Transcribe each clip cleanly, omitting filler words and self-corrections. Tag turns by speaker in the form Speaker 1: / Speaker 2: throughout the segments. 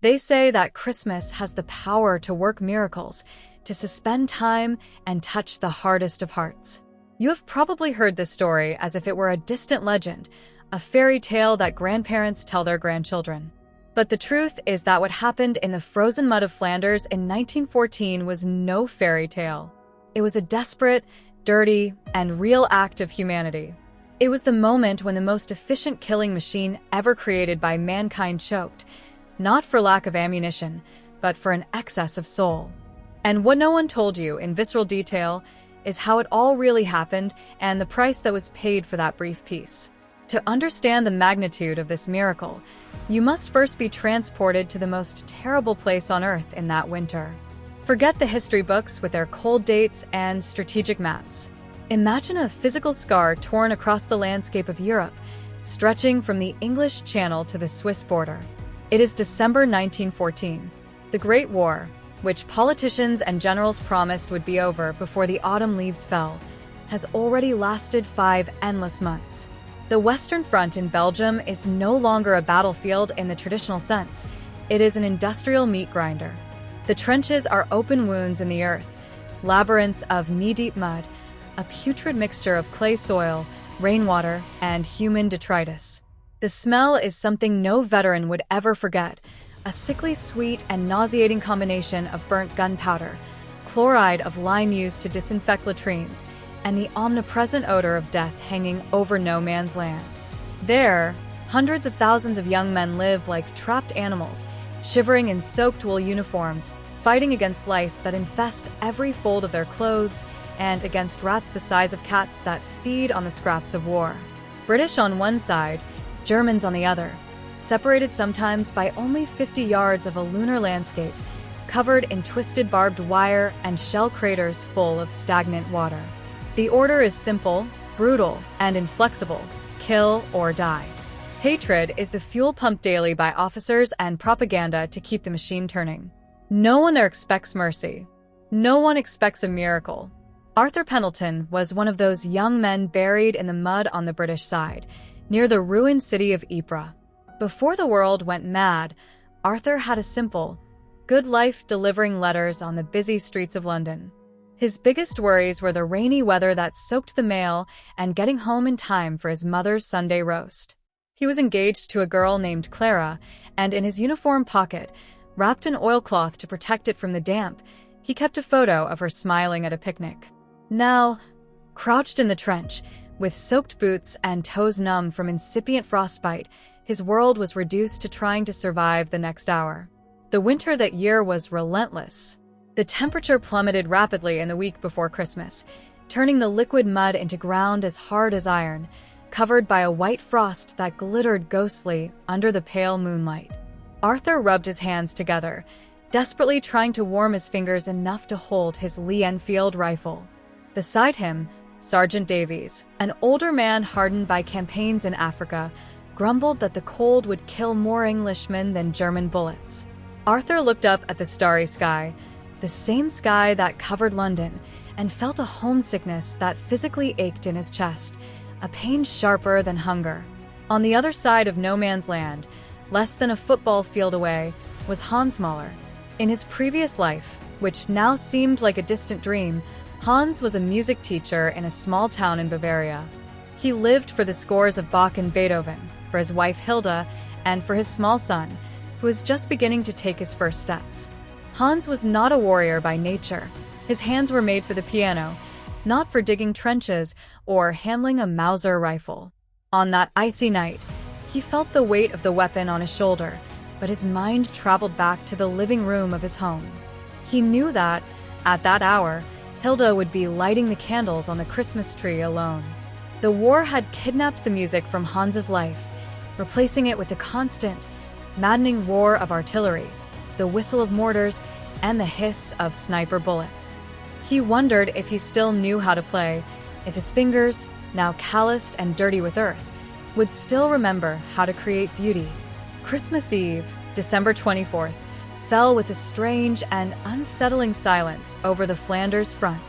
Speaker 1: They say that Christmas has the power to work miracles, to suspend time and touch the hardest of hearts. You have probably heard this story as if it were a distant legend, a fairy tale that grandparents tell their grandchildren. But the truth is that what happened in the frozen mud of Flanders in 1914 was no fairy tale. It was a desperate, dirty, and real act of humanity. It was the moment when the most efficient killing machine ever created by mankind choked, not for lack of ammunition, but for an excess of soul. And what no one told you in visceral detail is how it all really happened and the price that was paid for that brief peace. To understand the magnitude of this miracle, you must first be transported to the most terrible place on Earth in that winter. Forget the history books with their cold dates and strategic maps. Imagine a physical scar torn across the landscape of Europe, stretching from the English Channel to the Swiss border. It is December 1914. The Great War, which politicians and generals promised would be over before the autumn leaves fell, has already lasted 5 endless months. The Western Front in Belgium is no longer a battlefield in the traditional sense. It is an industrial meat grinder. The trenches are open wounds in the earth, labyrinths of knee-deep mud, a putrid mixture of clay soil, rainwater, and human detritus. The smell is something no veteran would ever forget, a sickly sweet and nauseating combination of burnt gunpowder, chloride of lime used to disinfect latrines, and the omnipresent odor of death hanging over no man's land. There, hundreds of thousands of young men live like trapped animals, shivering in soaked wool uniforms, fighting against lice that infest every fold of their clothes, and against rats the size of cats that feed on the scraps of war. British on one side, Germans on the other, separated sometimes by only 50 yards of a lunar landscape, covered in twisted barbed wire and shell craters full of stagnant water. The order is simple, brutal, and inflexible: kill or die. Hatred is the fuel pumped daily by officers and propaganda to keep the machine turning. No one there expects mercy. No one expects a miracle. Arthur Pendleton was one of those young men buried in the mud on the British side, near the ruined city of Ypres. Before the world went mad, Arthur had a simple, good life delivering letters on the busy streets of London. His biggest worries were the rainy weather that soaked the mail and getting home in time for his mother's Sunday roast. He was engaged to a girl named Clara, and in his uniform pocket, wrapped in oilcloth to protect it from the damp, he kept a photo of her smiling at a picnic. Now, crouched in the trench, with soaked boots and toes numb from incipient frostbite, his world was reduced to trying to survive the next hour. The winter that year was relentless. The temperature plummeted rapidly in the week before Christmas, turning the liquid mud into ground as hard as iron, covered by a white frost that glittered ghostly under the pale moonlight. Arthur rubbed his hands together, desperately trying to warm his fingers enough to hold his Lee Enfield rifle. Beside him, Sergeant Davies, an older man hardened by campaigns in Africa, grumbled that the cold would kill more Englishmen than German bullets. Arthur looked up at the starry sky, the same sky that covered London, and felt a homesickness that physically ached in his chest, a pain sharper than hunger. On the other side of no man's land, less than a football field away, was Hans Mahler. In his previous life, which now seemed like a distant dream, Hans was a music teacher in a small town in Bavaria. He lived for the scores of Bach and Beethoven, for his wife Hilda, and for his small son, who was just beginning to take his first steps. Hans was not a warrior by nature. His hands were made for the piano, not for digging trenches or handling a Mauser rifle. On that icy night, he felt the weight of the weapon on his shoulder, but his mind traveled back to the living room of his home. He knew that, at that hour, Hilda would be lighting the candles on the Christmas tree alone. The war had kidnapped the music from Hans's life, replacing it with the constant, maddening roar of artillery, the whistle of mortars, and the hiss of sniper bullets. He wondered if he still knew how to play, if his fingers, now calloused and dirty with earth, would still remember how to create beauty. Christmas Eve, December 24th, fell with a strange and unsettling silence over the Flanders front.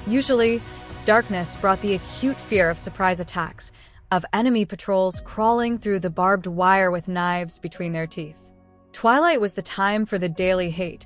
Speaker 1: Usually, darkness brought the acute fear of surprise attacks, of enemy patrols crawling through the barbed wire with knives between their teeth. Twilight was the time for the daily hate,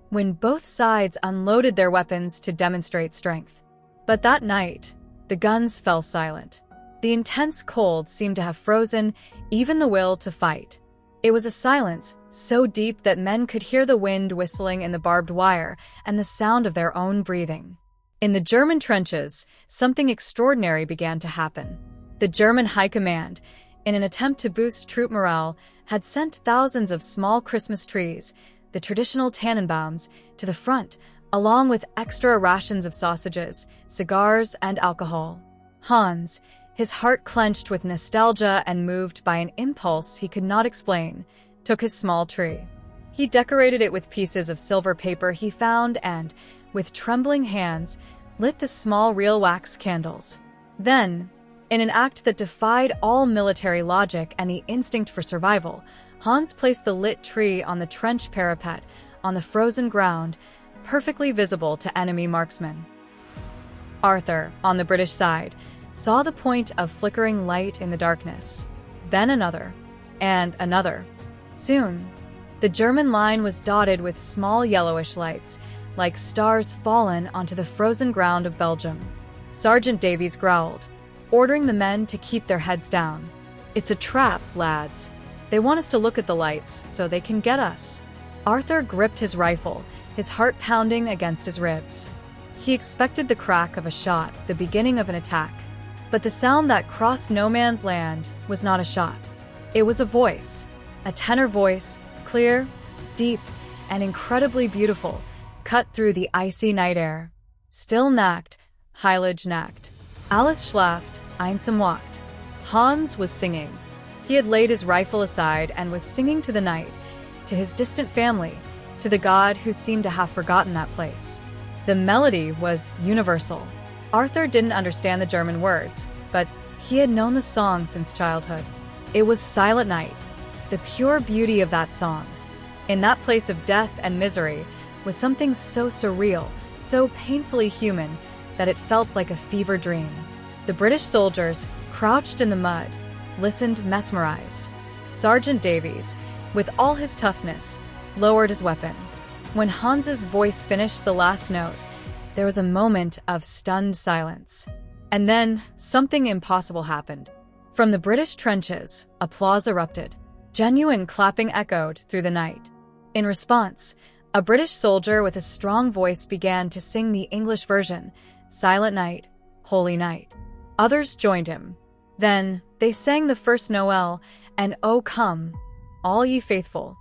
Speaker 1: when both sides unloaded their weapons to demonstrate strength. But that night, the guns fell silent. The intense cold seemed to have frozen even the will to fight. It was a silence so deep that men could hear the wind whistling in the barbed wire and the sound of their own breathing. In the German trenches, something extraordinary began to happen. The German High Command, in an attempt to boost troop morale, had sent thousands of small Christmas trees, the traditional Tannenbaums, to the front, along with extra rations of sausages, cigars, and alcohol. Hans, his heart clenched with nostalgia and moved by an impulse he could not explain, took his small tree. He decorated it with pieces of silver paper he found and, with trembling hands, lit the small real wax candles. Then, in an act that defied all military logic and the instinct for survival, Hans placed the lit tree on the trench parapet, on the frozen ground, perfectly visible to enemy marksmen. Arthur, on the British side, saw the point of flickering light in the darkness. Then another, and another. Soon, the German line was dotted with small yellowish lights, like stars fallen onto the frozen ground of Belgium. Sergeant Davies growled, ordering the men to keep their heads down. "It's a trap, lads. They want us to look at the lights so they can get us." Arthur gripped his rifle, his heart pounding against his ribs. He expected the crack of a shot, the beginning of an attack. But the sound that crossed no man's land was not a shot. It was a voice, a tenor voice, clear, deep, and incredibly beautiful, cut through the icy night air. Still nacht, Heilige Nacht. Alles schlaft, einsam wacht. Hans was singing. He had laid his rifle aside and was singing to the night, to his distant family, to the God who seemed to have forgotten that place. The melody was universal. Arthur didn't understand the German words, but he had known the song since childhood. It was Silent Night, the pure beauty of that song. In that place of death and misery was something so surreal, so painfully human, that it felt like a fever dream. The British soldiers, crouched in the mud, listened mesmerized. Sergeant Davies, with all his toughness, lowered his weapon. When Hans's voice finished the last note, there was a moment of stunned silence. And then, something impossible happened. From the British trenches, applause erupted. Genuine clapping echoed through the night. In response, a British soldier with a strong voice began to sing the English version, Silent Night, Holy Night. Others joined him. Then, they sang the first Noel and O Come, All Ye Faithful.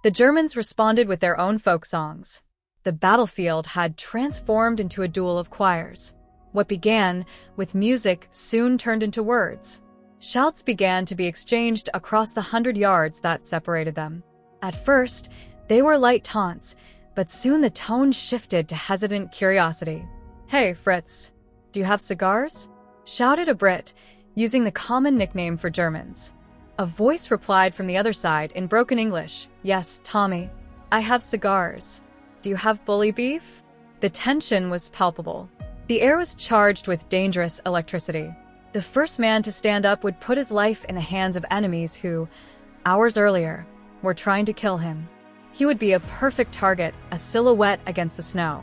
Speaker 1: The Germans responded with their own folk songs. The battlefield had transformed into a duel of choirs. What began with music soon turned into words. Shouts began to be exchanged across the 100 yards that separated them. At first, they were light taunts, but soon the tone shifted to hesitant curiosity. "Hey, Fritz, do you have cigars?" shouted a Brit, using the common nickname for Germans. A voice replied from the other side in broken English, "Yes, Tommy, I have cigars. Do you have bully beef?" The tension was palpable. The air was charged with dangerous electricity. The first man to stand up would put his life in the hands of enemies who, hours earlier, were trying to kill him. He would be a perfect target, a silhouette against the snow.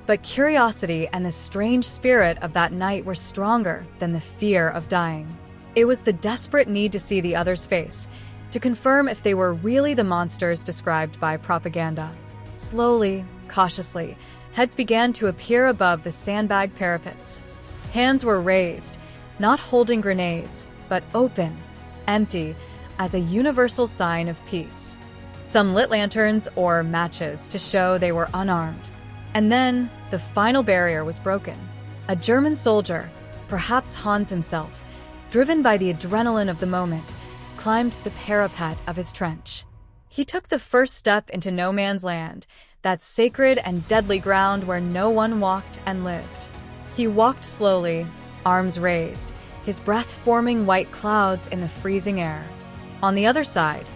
Speaker 1: But curiosity and the strange spirit of that night were stronger than the fear of dying. It was the desperate need to see the other's face, to confirm if they were really the monsters described by propaganda. Slowly, cautiously, heads began to appear above the sandbag parapets. Hands were raised, not holding grenades, but open, empty, as a universal sign of peace. Some lit lanterns or matches to show they were unarmed. And then, the final barrier was broken. A German soldier, perhaps Hans himself, driven by the adrenaline of the moment, climbed the parapet of his trench. He took the first step into no man's land, that sacred and deadly ground where no one walked and lived. He walked slowly, arms raised, his breath forming white clouds in the freezing air. On the other side,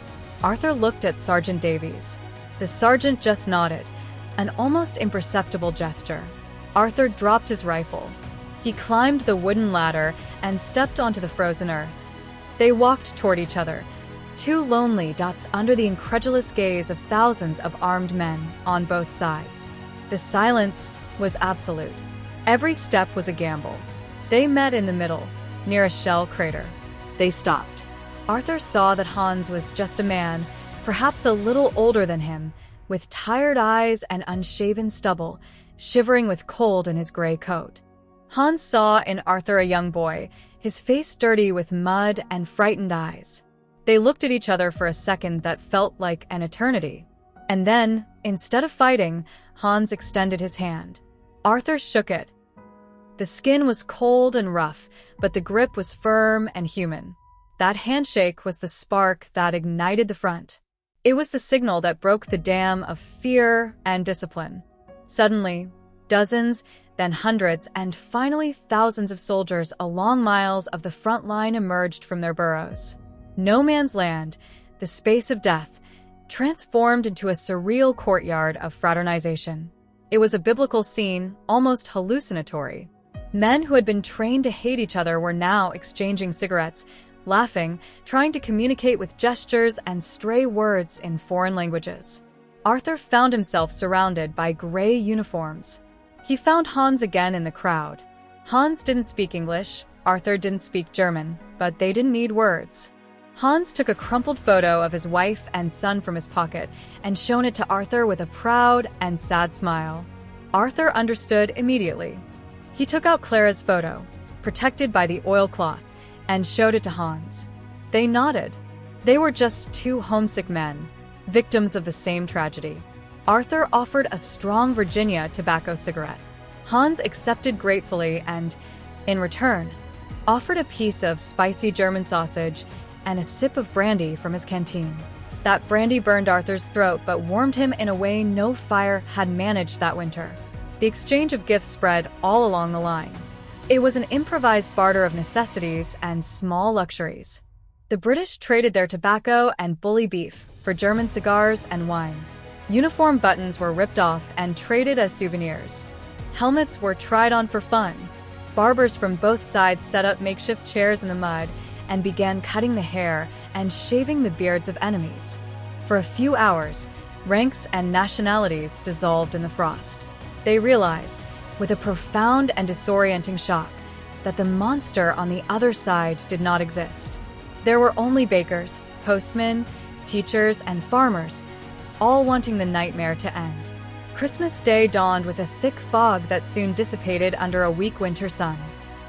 Speaker 1: Arthur looked at Sergeant Davies. The sergeant just nodded, an almost imperceptible gesture. Arthur dropped his rifle. He climbed the wooden ladder and stepped onto the frozen earth. They walked toward each other, two lonely dots under the incredulous gaze of thousands of armed men on both sides. The silence was absolute. Every step was a gamble. They met in the middle, near a shell crater. They stopped. Arthur saw that Hans was just a man, perhaps a little older than him, with tired eyes and unshaven stubble, shivering with cold in his gray coat. Hans saw in Arthur a young boy, his face dirty with mud and frightened eyes. They looked at each other for a second that felt like an eternity. And then, instead of fighting, Hans extended his hand. Arthur shook it. The skin was cold and rough, but the grip was firm and human. That handshake was the spark that ignited the front. It was the signal that broke the dam of fear and discipline. Suddenly, dozens, then hundreds, and finally thousands of soldiers along miles of the front line emerged from their burrows. No man's land, the space of death, transformed into a surreal courtyard of fraternization. It was a biblical scene, almost hallucinatory. Men who had been trained to hate each other were now exchanging cigarettes, laughing, trying to communicate with gestures and stray words in foreign languages. Arthur found himself surrounded by gray uniforms. He found Hans again in the crowd. Hans didn't speak English, Arthur didn't speak German, but they didn't need words. Hans took a crumpled photo of his wife and son from his pocket and shown it to Arthur with a proud and sad smile. Arthur understood immediately. He took out Clara's photo, protected by the oilcloth, and showed it to Hans. They nodded. They were just two homesick men, victims of the same tragedy. Arthur offered a strong Virginia tobacco cigarette. Hans accepted gratefully and, in return, offered a piece of spicy German sausage and a sip of brandy from his canteen. That brandy burned Arthur's throat but warmed him in a way no fire had managed that winter. The exchange of gifts spread all along the line. It was an improvised barter of necessities and small luxuries. The British traded their tobacco and bully beef for German cigars and wine. Uniform buttons were ripped off and traded as souvenirs. Helmets were tried on for fun. Barbers from both sides set up makeshift chairs in the mud and began cutting the hair and shaving the beards of enemies. For a few hours, ranks and nationalities dissolved in the frost. They realized, with a profound and disorienting shock, that the monster on the other side did not exist. There were only bakers, postmen, teachers, and farmers, all wanting the nightmare to end. Christmas Day dawned with a thick fog that soon dissipated under a weak winter sun.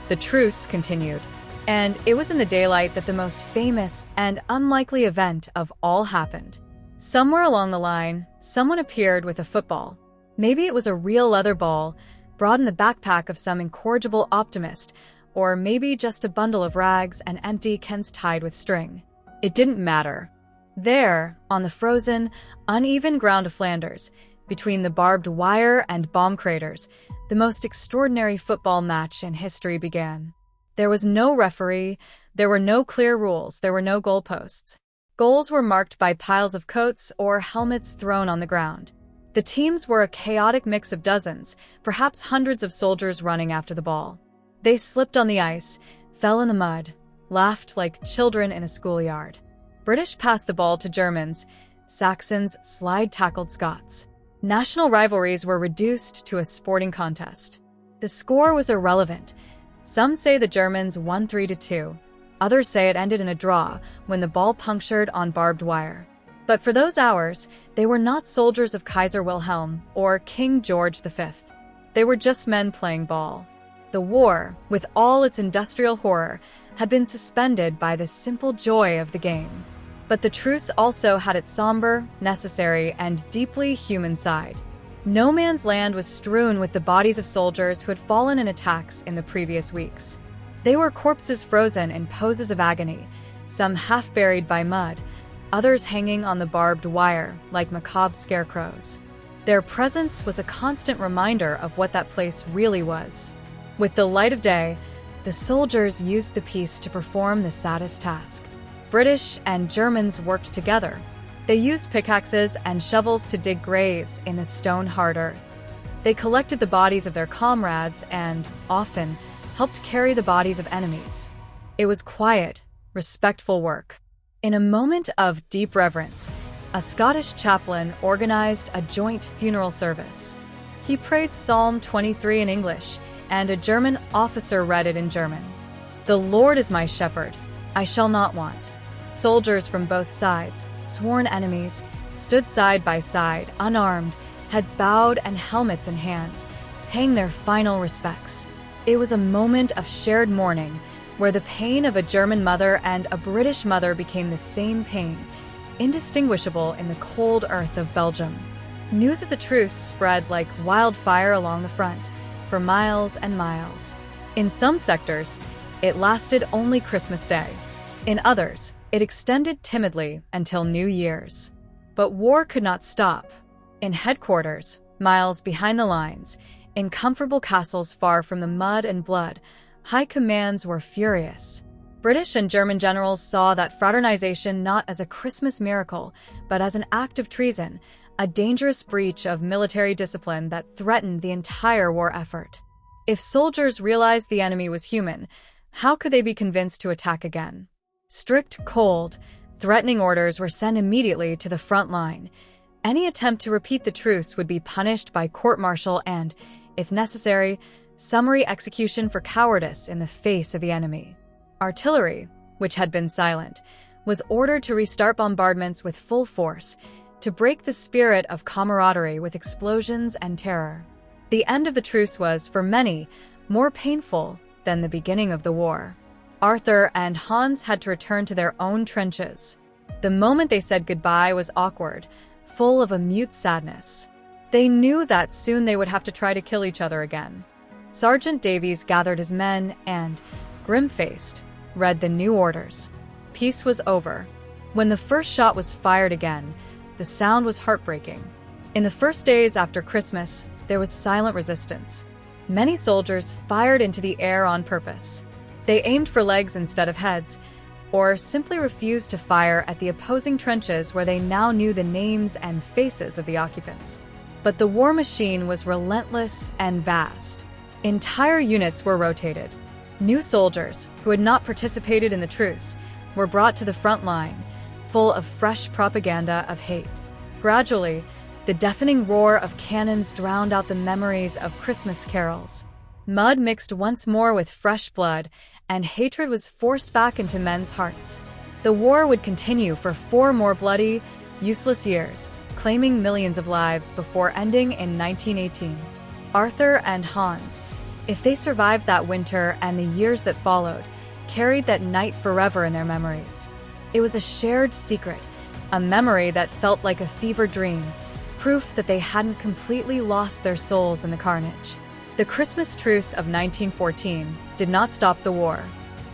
Speaker 1: The truce continued, and it was in the daylight that the most famous and unlikely event of all happened. Somewhere along the line, someone appeared with a football. Maybe it was a real leather ball, brought in the backpack of some incorrigible optimist, or maybe just a bundle of rags and empty cans tied with string. It didn't matter. There, on the frozen, uneven ground of Flanders, between the barbed wire and bomb craters, the most extraordinary football match in history began. There was no referee, there were no clear rules, there were no goalposts. Goals were marked by piles of coats or helmets thrown on the ground. The teams were a chaotic mix of dozens, perhaps hundreds of soldiers running after the ball. They slipped on the ice, fell in the mud, laughed like children in a schoolyard. British passed the ball to Germans, Saxons slide-tackled Scots. National rivalries were reduced to a sporting contest. The score was irrelevant. Some say the Germans won 3-2. Others say it ended in a draw when the ball punctured on barbed wire. But for those hours, they were not soldiers of Kaiser Wilhelm or King George V. They were just men playing ball. The war, with all its industrial horror, had been suspended by the simple joy of the game. But the truce also had its somber, necessary, and deeply human side. No man's land was strewn with the bodies of soldiers who had fallen in attacks in the previous weeks. They were corpses frozen in poses of agony, some half buried by mud, others hanging on the barbed wire like macabre scarecrows. Their presence was a constant reminder of what that place really was. With the light of day, the soldiers used the peace to perform the saddest task. British and Germans worked together. They used pickaxes and shovels to dig graves in the stone-hard earth. They collected the bodies of their comrades and, often, helped carry the bodies of enemies. It was quiet, respectful work. In a moment of deep reverence, a Scottish chaplain organized a joint funeral service. He prayed Psalm 23 in English, and a German officer read it in German. "The Lord is my shepherd, I shall not want." Soldiers from both sides, sworn enemies, stood side by side, unarmed, heads bowed and helmets in hands, paying their final respects. It was a moment of shared mourning, where the pain of a German mother and a British mother became the same pain, indistinguishable in the cold earth of Belgium. News of the truce spread like wildfire along the front, for miles and miles. In some sectors, it lasted only Christmas Day. In others, it extended timidly until New Year's. But war could not stop. In headquarters, miles behind the lines, in comfortable castles far from the mud and blood, high commands were furious. British and German generals saw that fraternization not as a Christmas miracle, but as an act of treason, a dangerous breach of military discipline that threatened the entire war effort. If soldiers realized the enemy was human, how could they be convinced to attack again? Strict, cold, threatening orders were sent immediately to the front line. Any attempt to repeat the truce would be punished by court-martial and, if necessary, summary execution for cowardice in the face of the enemy. Artillery, which had been silent, was ordered to restart bombardments with full force, to break the spirit of camaraderie with explosions and terror. The end of the truce was, for many, more painful than the beginning of the war. Arthur and Hans had to return to their own trenches. The moment they said goodbye was awkward, full of a mute sadness. They knew that soon they would have to try to kill each other again. Sergeant Davies gathered his men and, grim-faced, read the new orders. Peace was over. When the first shot was fired again, the sound was heartbreaking. In the first days after Christmas, there was silent resistance. Many soldiers fired into the air on purpose. They aimed for legs instead of heads, or simply refused to fire at the opposing trenches where they now knew the names and faces of the occupants. But the war machine was relentless and vast. Entire units were rotated. New soldiers, who had not participated in the truce, were brought to the front line, full of fresh propaganda of hate. Gradually, the deafening roar of cannons drowned out the memories of Christmas carols. Mud mixed once more with fresh blood, and hatred was forced back into men's hearts. The war would continue for 4 more bloody, useless years, claiming millions of lives before ending in 1918. Arthur and Hans, if they survived that winter and the years that followed, carried that night forever in their memories. It was a shared secret, a memory that felt like a fever dream, proof that they hadn't completely lost their souls in the carnage. The Christmas truce of 1914 did not stop the war.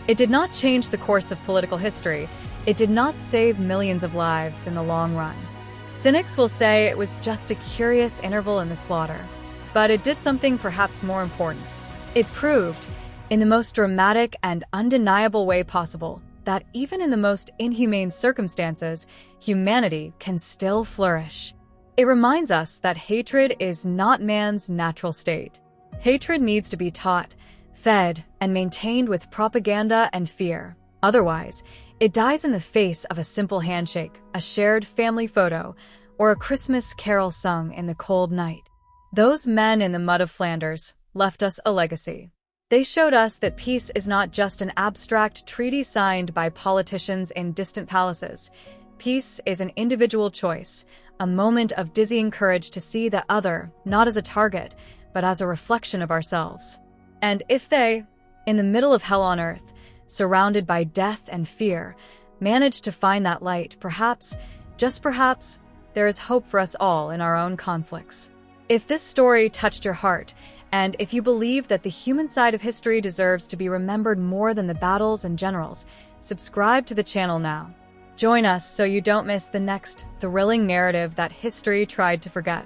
Speaker 1: It did not change the course of political history. It did not save millions of lives in the long run. Cynics will say it was just a curious interval in the slaughter. But it did something perhaps more important. It proved, in the most dramatic and undeniable way possible, that even in the most inhumane circumstances, humanity can still flourish. It reminds us that hatred is not man's natural state. Hatred needs to be taught, fed, and maintained with propaganda and fear. Otherwise, it dies in the face of a simple handshake, a shared family photo, or a Christmas carol sung in the cold night. Those men in the mud of Flanders left us a legacy. They showed us that peace is not just an abstract treaty signed by politicians in distant palaces. Peace is an individual choice, a moment of dizzying courage to see the other not as a target, but as a reflection of ourselves. And if they, in the middle of hell on earth, surrounded by death and fear, manage to find that light, perhaps, just perhaps, there is hope for us all in our own conflicts. If this story touched your heart, and if you believe that the human side of history deserves to be remembered more than the battles and generals, subscribe to the channel now. Join us so you don't miss the next thrilling narrative that history tried to forget.